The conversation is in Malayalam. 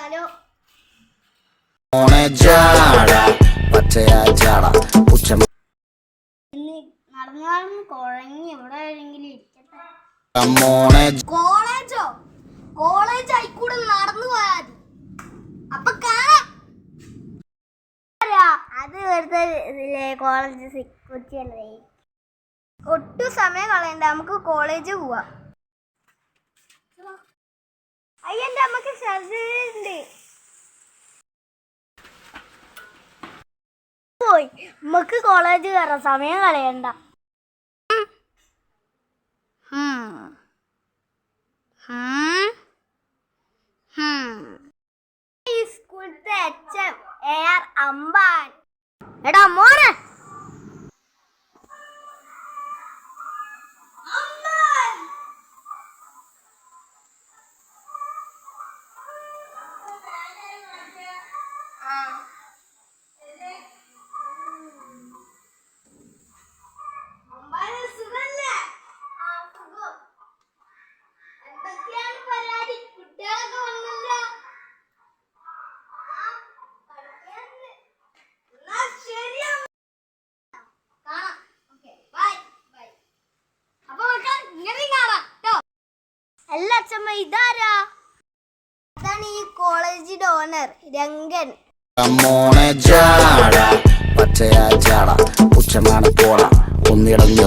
സ്ഥലം നടന്നു നടന്ന് കുഴങ്ങി എവിടെ എവിടെയെങ്കിലും ഇരിക്കട്ടെ. കോളേജ് ആയിക്കൂടെ നടന്നു പോയാൽ മതി. അപ്പൊ കാണാം. അത് വെറുതെ കോളേജ് സെക്യൂരിറ്റി അല്ലേ. ഒട്ടും സമയം കളയണ്ട, നമുക്ക് കോളേജ് പോവാം. അയ്യന്റെ അമ്മക്ക് ഛർദിയുണ്ട്. പോയി നമുക്ക് കോളേജ് കയറാം, സമയം കളയണ്ട. ഈ സ്കൂളത്തെ HM AR അമ്പാൻ. എടാ മോനെ, അല്ല അച്ഛമ്മ, ഇതാരാ? അതാണ് ഈ കോളേജിന്റെ ഓണർ രംഗൻ. പച്ചയാ ചാട പുച്ഛമാണ് പോണ ഒന്നിടഞ്ഞു